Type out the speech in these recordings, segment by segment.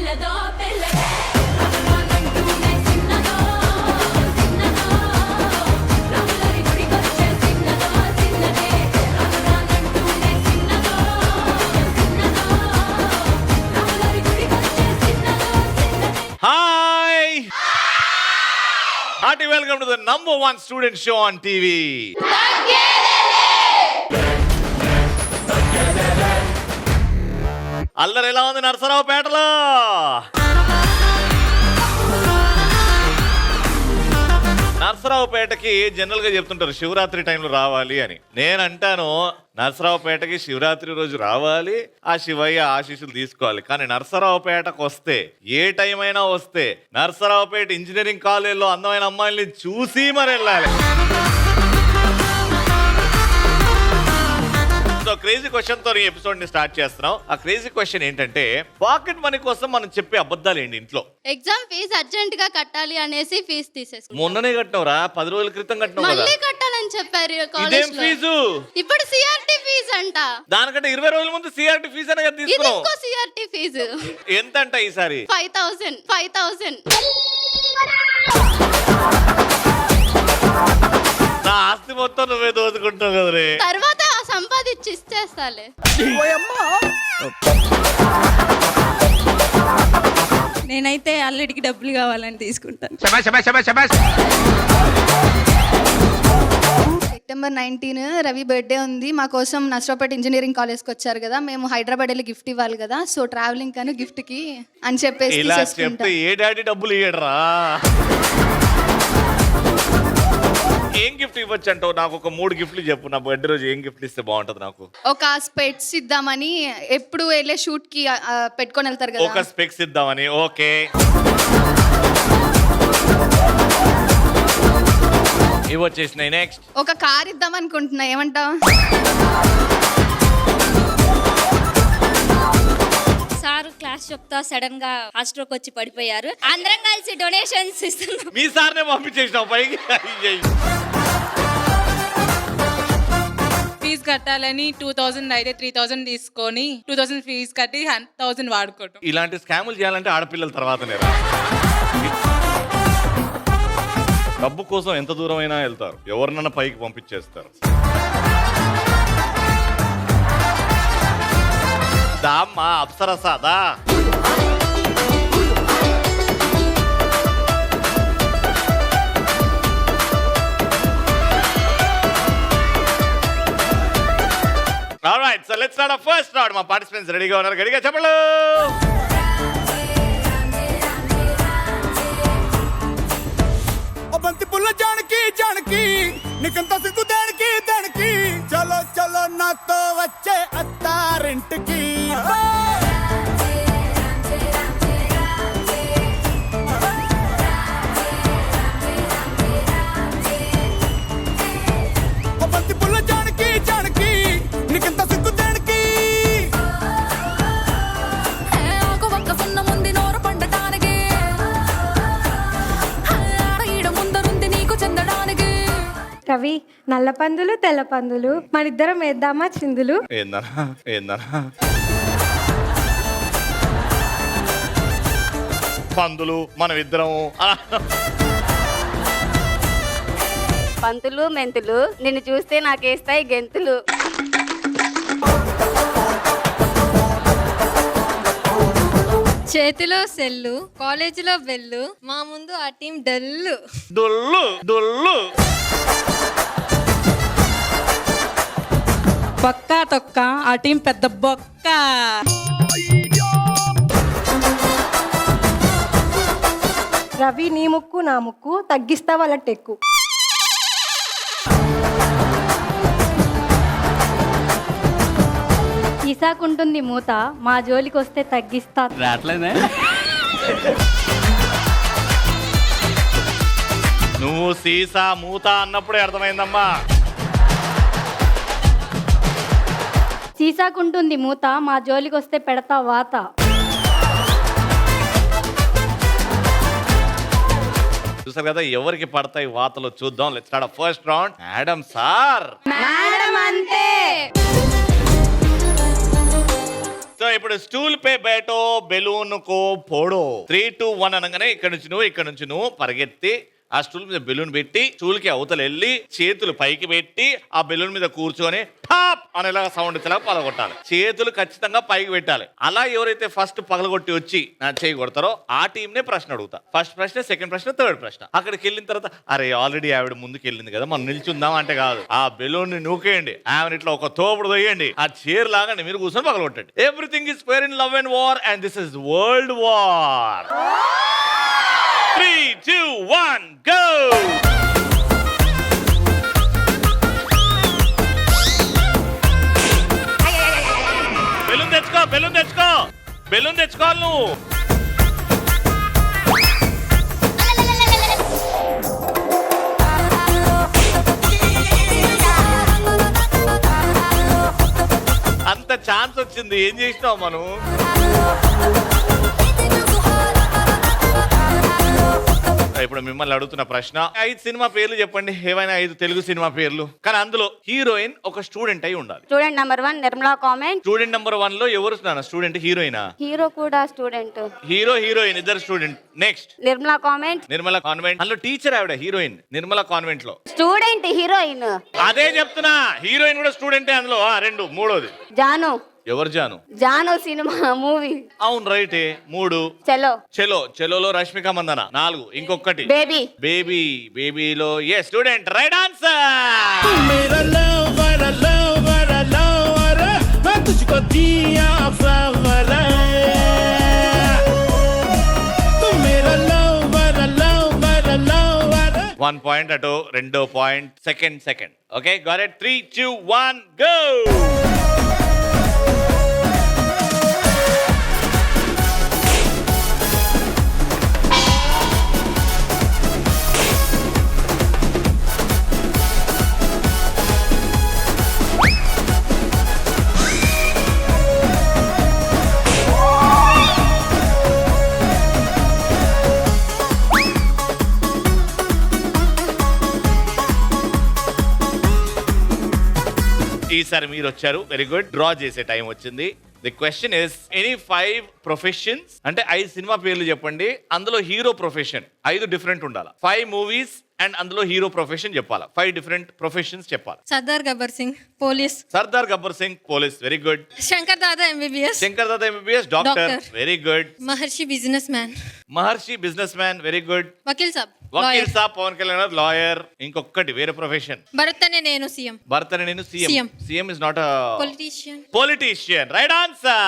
Hearty welcome to the #1 student show on TV. అల్లరి ఎలా ఉంది నరసరావుపేటలో? నరసరావుపేటకి జనరల్ గా చెప్తుంటారు శివరాత్రి టైంలో రావాలి అని. నేను అంటాను నరసరావుపేటకి శివరాత్రి రోజు రావాలి, ఆ శివయ్య ఆశీస్సులు తీసుకోవాలి. కానీ నరసరావుపేటకు వస్తే ఏ టైం అయినా వస్తే నరసరావుపేట ఇంజనీరింగ్ కాలేజీలో అందమైన అమ్మాయిల్ని చూసి మరి వెళ్ళాలి. సో క్రేజీ క్వశ్చన్ తో ఈ ఎపిసోడ్ ని స్టార్ట్ చేస్తున్నాం. ఆ క్రేజీ క్వశ్చన్ ఏంటంటే, పాకెట్ మనీ కోసం మనం చెప్పే అబద్ధాలు ఏంటి ఇంట్లో? ఎగ్జామ్ ఫీజు అర్జెంట్ గా కట్టాలి అనేసి ఫీజు తీసేసుకున్నాం. మొన్ననే కట్టినవరా? 10 రోజుల క్రితం కట్టినావు కదా. మళ్ళీ కట్టాలని చెప్పారు కాలేజ్ ఇదేం లో. ఫీజు? ఇప్పుడు సిఆర్టీ ఫీజు అంట. దానికంటే 20 రోజుల ముందు సిఆర్టీ ఫీజు అనగా ఇది తీసుకున్నావు. ఇంకో సిఆర్టీ ఫీజు ఎంత అంట ఈసారి? 5000. నా ఆస్తి మొత్తం నువ్వే దోచుకుంటావు కదరే. తర్వాత సంపాదించి ఇచ్చేస్తాలే. నేనైతే అల్లుడికి డబ్బులు కావాలని తీసుకుంటాను. సెప్టెంబర్ 19 రవి బర్త్డే ఉంది. మా కోసం నర్సరావుపేట ఇంజనీరింగ్ కాలేజ్కి వచ్చారు కదా, మేము హైదరాబాద్ వెళ్ళి గిఫ్ట్ ఇవ్వాలి కదా, సో ట్రావెలింగ్ కానీ గిఫ్ట్ కి అని చెప్పేసి ఇలా తీసేసుకుంటాం. చెప్తే ఏ డాడీ డబ్బులు ఇయ్యడరా? ఏం గిఫ్ట్ ఇవ్వచ్చు అంటావు? నాకు ఒక 3 గిఫ్ట్లు చెప్పు. నా బర్త్డే రోజు ఏం గిఫ్ట్ ఇస్తే బాగుంటది? నాకు ఒక స్పెట్స్ ఇద్దామని, ఎప్పుడు వెళ్ళే షూట్ కి పెట్టుకొని వెళ్తారు కదా, ఒక స్పెక్స్ ఇద్దామని. ఓకే, ఇవి వచ్చేసినాయి. నెక్స్ట్ ఒక కార్ ఇద్దాం అనుకుంటున్నా, ఏమంటావు? సార్ క్లాస్ చెప్తా సడన్ గా హార్ట్ స్ట్రోక్ వచ్చి పడిపోయారు. అందరం కలిసి డొనేషన్స్ ఇస్తున్నాం. మీ సార్నే పంపించేసినావు పైకి. ఫీజు కట్టాలని 2000 అయితే 3000 తీసుకొని 2000 ఫీజు కట్టి 1000 వాడుకోవటం. ఇలాంటి స్కాములు చేయాలంటే ఆడపిల్లల తర్వాతనే రా. డబ్బు కోసం ఎంత దూరం అయినా వెళ్తారు, ఎవరినన్నా పైకి పంపించేస్తారు. దామ్మా అప్సరసాదా. Alright, so let's start our first round. మా పార్టిసిపెంట్స్ రెడీగా ఉన్నారు? గడిగా చెప్పండి. బంతి పుల్ల జానకి జానకి నీకంత సిగ్గు దానికి దానికి, చలో చలో నాతో వచ్చే అత్తారింటికి. బంతి పుల్ల జానకి జానకి నీకంత సిగ్గు దానికి. రవి, నల్ల పందులు తెల్ల పందులు మనిద్దరం వేద్దామా చిందులు? ఏందనా పందులు మనం ఇద్దరం. పంతులు మెంతులు నిన్ను చూస్తే నాకేస్తాయి గెంతులు. చేతిలో సెల్లు, కాలేజీలో బెల్లు, మా ముందు ఆ టీం డల్లు. దొల్లు దొల్లు. పక్క తొక్క ఆ టీం పెద్ద బొక్క. రవి, నీ ముక్కు నా ముక్కు తగ్గిస్తా వాళ్ళ టెక్కు. ఇసాకుంటుంది మూత, మా జోలికి వస్తే తగ్గిస్తా. నువ్వు సీసా మూత అన్నప్పుడే అర్థమైందమ్మా. సీసాకుంటుంది మూత, మా జోలికి వస్తే పెడతా వాత. చూసారు కదా ఎవరికి పడతాయి వాతలు? చూద్దాం. Let's start first round. Madam sir, so ఇప్పుడు స్టూల్ పే బేటో బెలూన్ కో పోడో 3, 2, 1 అనగానే ఇక్కడ నుంచి నువ్వు పరిగెత్తి ఆ స్టూల్ మీద బెలూన్ పెట్టి స్టూల్ కి అవతల వెళ్ళి చేతులు పైకి పెట్టి ఆ బెలూన్ మీద కూర్చొని టాప్ అనేలా సౌండ్ వచ్చేలాగా పగలగొట్టాలి. చేతులు ఖచ్చితంగా పైకి పెట్టాలి. అలా ఎవరైతే ఫస్ట్ పగలగొట్టి వచ్చి నా చేయి కొడతారో ఆ టీం నే ప్రశ్న అడుగుతా. ఫస్ట్ ప్రశ్న, సెకండ్ ప్రశ్న, థర్డ్ ప్రశ్న. అక్కడికి వెళ్ళిన తర్వాత అరే ఆల్రెడీ ఆవిడ ముందుకు వెళ్ళింది కదా మనం నిల్చుందాం అంటే కాదు, ఆ బెలూన్ ని నూకేయండి, ఆమెను ఇట్లా ఒక తోపుడు తొయ్యండి, ఆ చైర్ లాగా మీరు కూర్చొని పగలగొట్టండి. Everything is fair in love and war and this is world war. 3, 2, 1, go! Balloon తెచ్చుకోవాలి నువ్వు. అంత ఛాన్స్ వచ్చింది, ఏం చేసినావు మనం? ఇప్పుడు మిమ్మల్ని అడుగుతున్న ప్రశ్న, 5 సినిమా పేర్లు చెప్పండి, ఏవైనా 5 తెలుగు సినిమా పేర్లు. కానీ అందులో హీరోయిన్ ఒక స్టూడెంట్ అయి ఉండాలి. Student number 1 Nirmala convent. Student number 1 లో ఎవరు స్టూడెంట్? హీరోయినా? హీరో కూడా స్టూడెంట్. హీరో హీరోయిన్ ఇద్దరు student. Next Nirmala convent. Nirmala convent. అందులో టీచర్ ఆవిడ హీరోయిన్. నిర్మలా కాన్వెంట్ లో స్టూడెంట్ హీరోయిన్. అదే చెప్తున్నా, హీరోయిన్ కూడా స్టూడెంటే అందులో. 2 మూడోది జాను. ఎవరు జాను? Janu cinema movie. అవును రైటే. 3 చలో. చెలోలో రష్మిక మందన. 4 ఇంకొకటి బేబీ. బేబీలో ఏ స్టూడెంట్. Right answer. मेरा lover lover lover मैं तुझको दिया flower तू मेरा lover lover lover 1 పాయింట్ అటు, 2 point. Second. Okay got it. 3, 2, 1 go. ఈసారి మీరు వచ్చారు, వెరీ గుడ్. డ్రా చేసే టైం వచ్చింది. The question is any 5 professions అంటే 5 సినిమా పేర్లు చెప్పండి, అందులో హీరో ప్రొఫెషన్ 5 డిఫరెంట్ ఉండాలి. 5 మూవీస్ అండ్ అందులో హీరో ప్రొఫెషన్ చెప్పాలి. 5 డిఫరెంట్ ప్రొఫెషన్స్ చెప్పాలి. Sardaar Gabbar Singh police. Sardaar Gabbar Singh police, very good. Shankar Dada MBBS. Doctor, very good. Maharshi business man, very good. Vakeel Saab Pawan Kalyan garu lawyer. ఇంకొకటి వేరే profession. Bharat Ane Nenu CM. CM is not a politician. Right answer.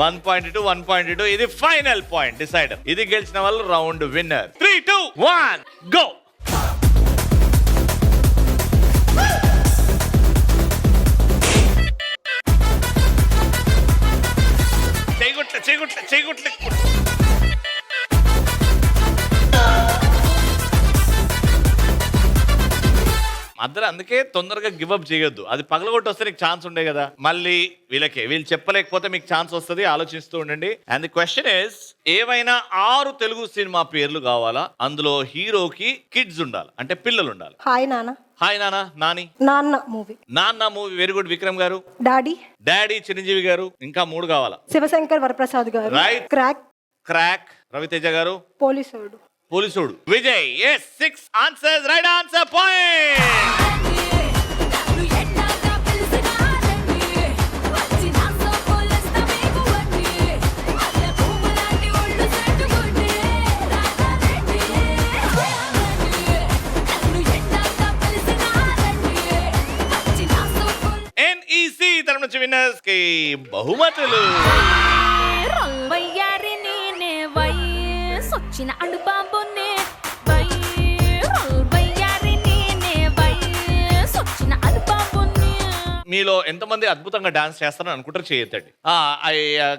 1.2 ఇది final point decider. ఇది గెలిచిన వాళ్ళు round winner. 3, 2, 1 go. చేయగుట్ల మధ్యలో అందుకే తొందరగా గివ్ అప్ చేయొద్దు. అది పగలగొట్టి వస్తే నీకు ఛాన్స్ ఉండే కదా. మళ్ళీ వీళ్ళు చెప్పలేకపోతే మీకు ఛాన్స్ వస్తుంది, ఆలోచిస్తూ ఉండండి. అండ్ ది క్వశ్చన్ ఇస్, ఏవైనా 6 తెలుగు సినిమా పేర్లు కావాలా, అందులో హీరోకి కిడ్స్ ఉండాలి, అంటే పిల్లలు ఉండాలి. హాయ్ నాన్న. నాన్న మూవీ, వెరీ గుడ్. విక్రమ్ గారు. డాడీ చిరంజీవి గారు. ఇంకా 3 కావాలా. శివశంకర్ వరప్రసాద్ గారు. రైట్. క్రాక్ రవితేజ గారు. పోలీసోడు Vijay. yes 6 answers. Right answer. Point. NEC తరఫు నుంచి విన్నర్స్ కి బహుమతులు. మీలో ఎంతమంది అద్భుతంగా డాన్స్ చేస్తారని అనుకుంటారు చేయొద్దండి.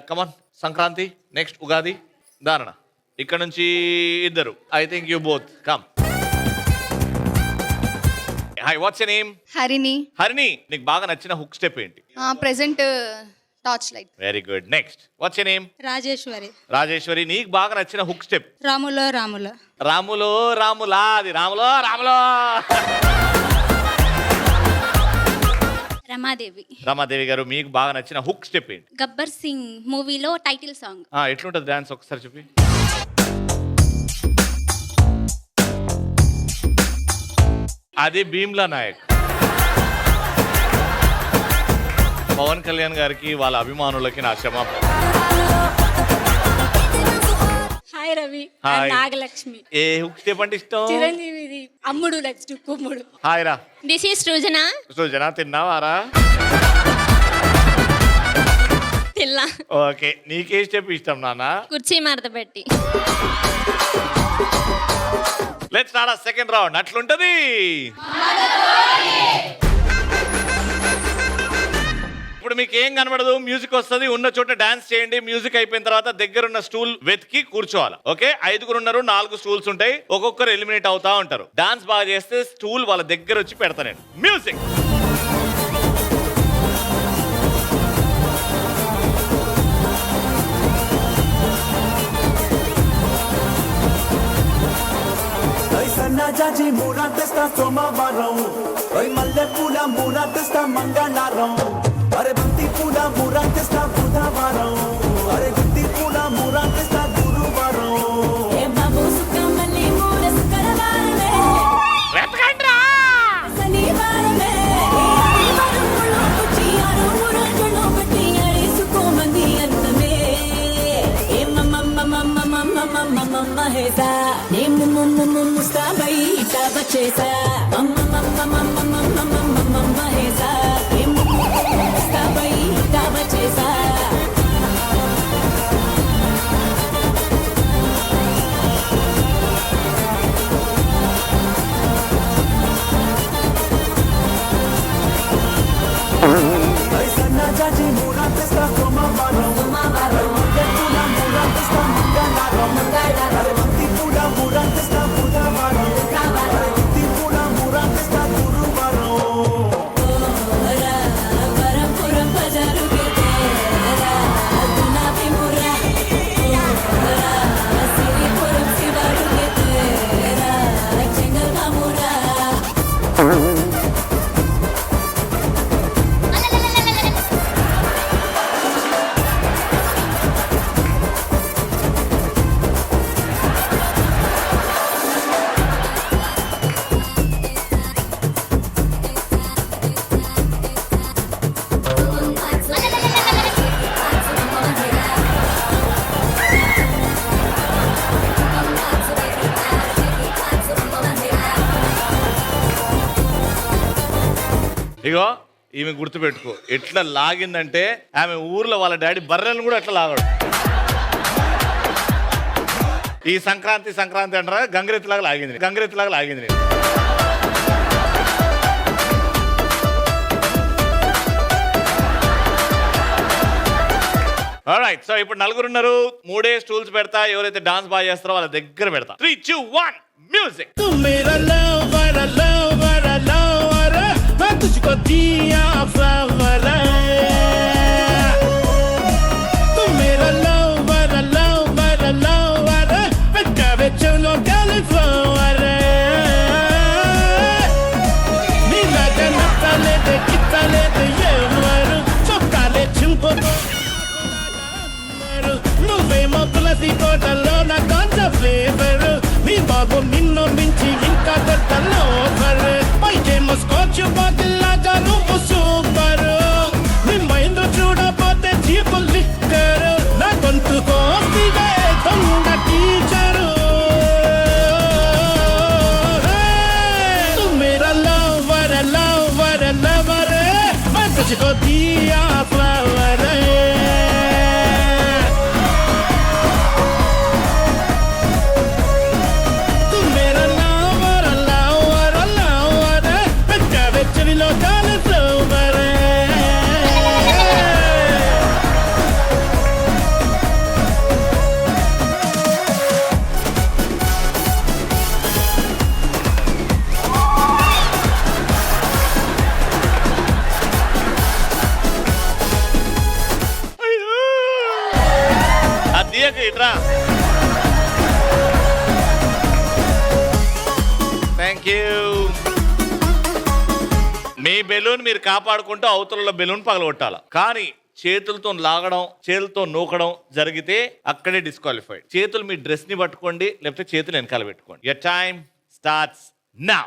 కమాన్. సంక్రాంతి, నెక్స్ట్ ఉగాది, ధారణ. ఇక్కడ నుంచి 2. I think you both come. Hi, what's your name? Harini. నీకు బాగా నచ్చిన హుక్ స్టెప్ ఏంటి? Present torch light. Very good. Next what's your name? Rajeshwari. Rajeshwari, నీకు బాగా నచ్చిన హుక్ స్టెప్? రాములో రాములో. రాములో రాములా, అది రాములో రాములో. రమాదేవి. రమాదేవి గారు, మీకు బాగా నచ్చిన హుక్ స్టెప్ ఏంటి? గబ్బర్ సింగ్ మూవీలో టైటిల్ సాంగ్. ఎట్లుంటది డాన్స్ ఒకసారి చెప్పి. అది భీమ్లా నాయక్. పవన్ కళ్యాణ్ గారికి వాళ్ళ అభిమానులకి నా క్షమాపణ. హాయ్ రవి. హాయ్. నాగలక్ష్మి. ఏ హుక్ స్టెప్ అంటే ఇష్టం? చిరంజీవిది అమ్ముడు నెక్స్ట్ కుమ్ముడు. హాయ్ రా. This is Srujana. సృజన, తిన్నావారా? తిల్లా. ఓకే, నీకే స్టెప్ ఇష్టం నాన్న? కుర్చీ మడత పెట్టి. Let's start the second round. అట్లుంటది. ఇప్పుడు మీకు ఏం కనబడదు, మ్యూజిక్ వస్తుంది, ఉన్న చోట డాన్స్ చేయండి. మ్యూజిక్ అయిపోయిన తర్వాత దగ్గరున్న స్టూల్ వెతికి కూర్చోవాలి. ఓకే, 5 ఉన్నారు, 4 స్టూల్స్ ఉంటాయి, ఒక్కొక్కరు ఎలిమినేట్ అవుతా ఉంటారు. డాన్స్ బాగా చేస్తే స్టూల్ వాళ్ళ దగ్గర వచ్చి పెడతా నేను. మ్యూజిక్. సన్నజాజి మూరా తెస్తా సోమవారం, మల్లె పూల మూరా తెస్తా మంగళవారం, అరే బంతి పూల మూరా తెస్తా బుధవారం, అరే గుత్తి పూల మూరా తెస్తా గురువారం. సన్నజాజి మూరా తెస్తా సోమవారం, మల్లె పూల మూరా తెస్తా మంగళవారం, అరే బంతి పూల మూరా తెస్తా బుధవారం, అరే గుత్తి పూల మూరా తెస్తా గురువారం. ఇగో ఈమె గుర్తుపెట్టుకో, ఎట్లా లాగిందంటే ఆమె ఊర్లో వాళ్ళ డాడీ బర్రెలను కూడా అట్లా లాగాడు. ఈ సంక్రాంతి సంక్రాంతి అంటారా, గంగరెత్తిలాగా లాగింది, గంగరెత్తిలాగా లాగింది. ఆల్రైట్, సో ఇప్పుడు 4 ఉన్నారు, 3 స్టూల్స్ పెడతా. ఎవరైతే డాన్స్ బాగా చేస్తారో వాళ్ళ దగ్గర పెడతా. 3, 2, 1 మ్యూజిక్. तुझको दिया फ्लावर, तू मेरा लवर लवर लवर, बेचारे चलो कैलिफ्लावर, नीला जन्नत ले दे कितना ले दे ये मरू, चौकाले चिंपो मरू, నువ్వేమో తులసి తోటలో నా కాంచ ఫ్లేవర్, నీ బాబు నిన్ను మించి ఇంకా కొట్టలో ఫర్, పైకేమో స్కాచ్ బాటిల్ లాగా నువ్వు సూపర్, నీ మైండ్ చూడపోతే చీపు లిక్కర్, నా గొంతు కోసిదే దొంగ టీచరు, తు మేరా లవర్ లవర్ లవర్, मैं तुझको दिया flower, thank you. Me balloon మీరు కాపాడుకుంటూ అవతల బెలూన్ పగలగొట్టాలి. కానీ చేతులతో లాగడం, చేతులతో నూకడం జరిగితే అక్కడే డిస్క్వాలిఫైడ్. చేతులు మీ డ్రెస్ ని పట్టుకోండి, లేకపోతే చేతులు వెనకాల పెట్టుకోండి. Your time starts now.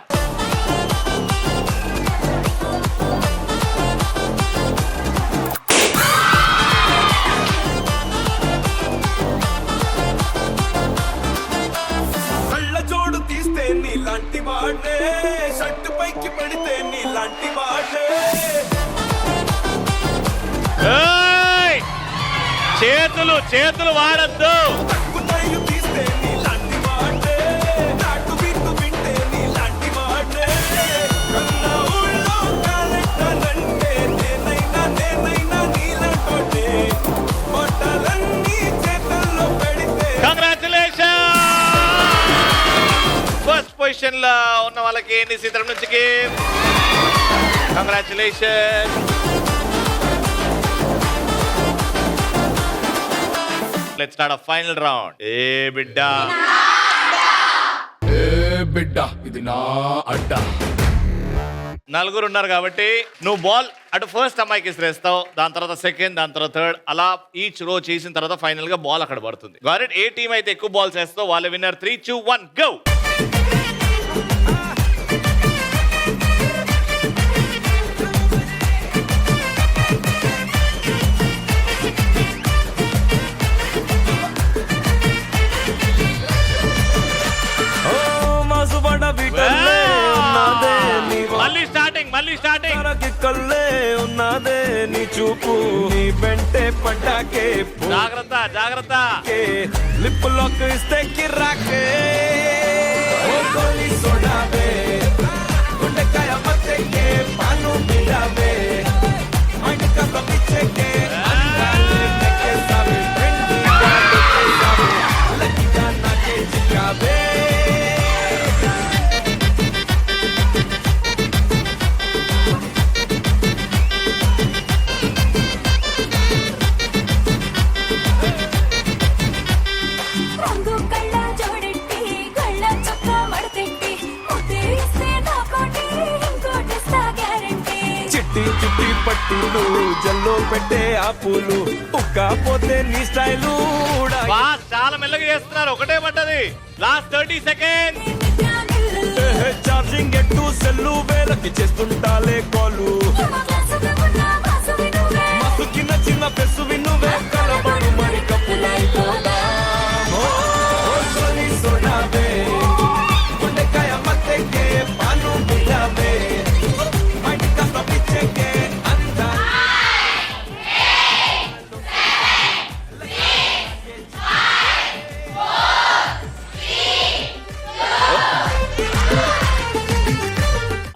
కళ్ళ జోడు తీస్తే నీలాంటి వాడే, షర్టు పైకి పడితే నీలాంటి వాడే. ఏయ్! చేతులు వాడద్దు. కున్నయ్య తీస్తే నీలాంటి వాడే, నాటు బిందు వింటే నీలాంటి వాడే. కన్న ఊళ్ళో కాలెట్టాలంటే నేనైనా నీలాంటోటే. బట్టలన్నీ చేతుల్లో పెడితే కంగ్రాచులేషన్. ఫస్ట్ పొజిషన్ లో ఉన్న వాళ్ళకి నిశ్చితం నుంచి congratulation. Let's start a final round. ఏ బిడ్డా ఇది నా అడ్డ. నలుగురు ఉన్నారు కాబట్టి నువ్వు బాల్ అటు ఫస్ట్ అమ్మాయికి ఇసిరేస్తావు, దాని తర్వాత సెకండ్, దాని తర్వాత థర్డ్, అలా ఈచ్ రో చేసిన తర్వాత ఫైనల్ గా బాల్ అక్కడ పడుతుంది. గారెట్ ఏ టీం అయితే ఎక్కువ బాల్స్ వేస్తావు వాళ్ళ విన్నర్. 3, 2, 1 గో. మళ్ళీ స్టార్టింగ్ కల్లే ఉన్నదే నీ చూపు, నీ వెంటే పడ్డాకే జాగ్రత్త. లిప్ లాక్ ఇస్తే కిరాకే. సోడావే గుండెకాయ మత్తెకే పాలు మిలావే మైండ్ కాస్త పిచ్చెకే లక్కీగా నాకే చిక్కావే. చిట్టి పట్టీలు జల్లో పెట్టే ఆ పూలు ఉక్కపోతే నీ స్టైలు చాలా మెల్లగా చేస్తున్నారు. ఒకటే పడ్డది. Last 30 second. చార్జింగ్ ఎట్టు సెల్లు వేలకి చేస్తుంటాలే కాలు. మస్తు చిన్న పెసు వినువే కలబడు మరి కప్పులైపోతా. సోడావే గుండెకాయ మత్తెకే పాలు మిలావే మైండ్ కాస్త పిచ్చెకే అంతా.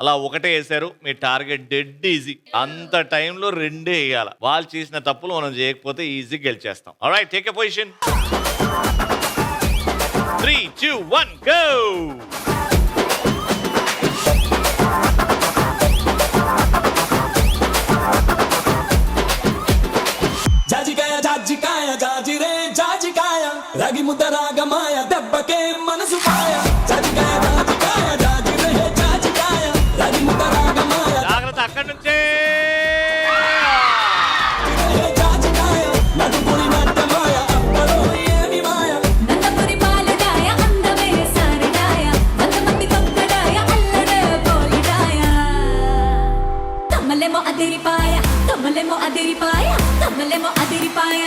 అలా ఒకటే వేసారు. మీ టార్గెట్ డెడ్ ఈజీ. అంత టైంలో 2 వేయాలి. వాళ్ళు చేసిన తప్పులు మనం చేయకపోతే ఈజీ గెలిచేస్తాం. Alright, take a position. 3, 2, 1 go. జాజిరే జాజికాయ రాగి ముద్ద రాగమాయ దెబ్బకే మనసు పాయ. జాజికాయ జాజిరే జాజికాయ రాగి ముద్ద రాగమాయ. జాగ్రత్త అక్కడి నుంచే. జాజికాయ నడుపురి నట్టమాయ అప్పలో ఏమి మాయ. నందపురి పాలడాయ అందమే సారడాయ వందమంది కొక్కడాయ అల్లరే పోయిడాయ. తమ్మలేమో అదిరిపాయ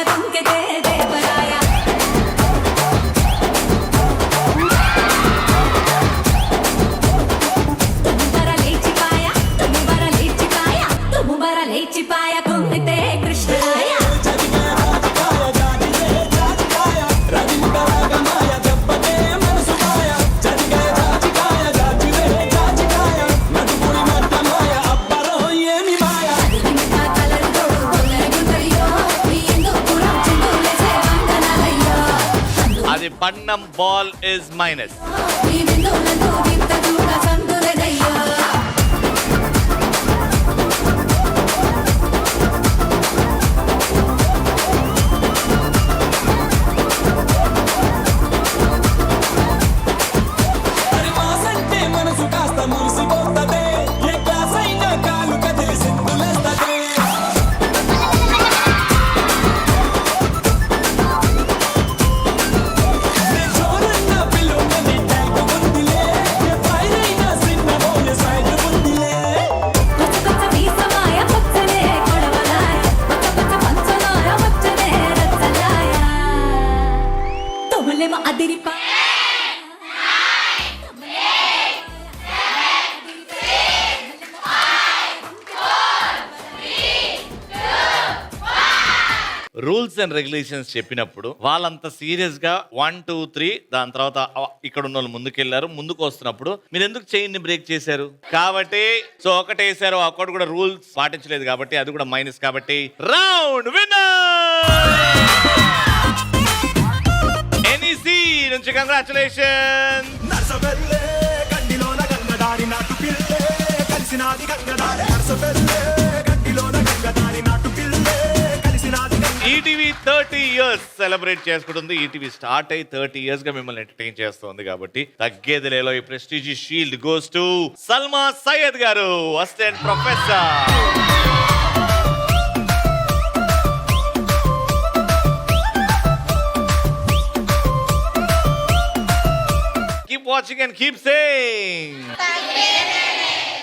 తుంకెతే దేవరాయ. తుమ్ముబర లేచిపాయ కుంగితే కృష్ణరాయ. అది పన్నం. Ball is minus. మనసు కాస్త రూల్స్ అండ్ రెగ్యులేషన్స్ చెప్పినప్పుడు వాళ్ళంత సీరియస్ గా 1 2 3 దాని తర్వాత ఇక్కడ ఉన్న వాళ్ళు ముందుకెళ్లారు. ముందుకు వస్తున్నప్పుడు మీరు ఎందుకు చైన్ ని బ్రేక్ చేశారు? కాబట్టి సో ఒకటేసారు, ఒక్కటి కూడా రూల్స్ పాటించలేదు కాబట్టి అది కూడా మైనస్. కాబట్టి రౌండ్ విన్నర్ ఎన్ఈసి నుంచి కంగ్రాచులేషన్. నర్సబెల్లే గండిలోన గంగదారి నాటు పిల్లే కలిసినాది గంగదారి నర్సబెల్లే గండిలోన గంగదారి నాటు పిల్లే కలిసినాది ఈటీవీ 30 ఇయర్స్ సెలబ్రేట్ చేసుకుంటుంది. ఈటీవీ స్టార్ట్ అయ్యి 30 ఇయర్స్ గా మిమ్మల్ని ఎంటర్టైన్ చేస్తుంది కాబట్టి తగ్గేది లేలో ఈ prestigious shield goes to Salma Syed garu, assistant professor. Keep watching and keep saying.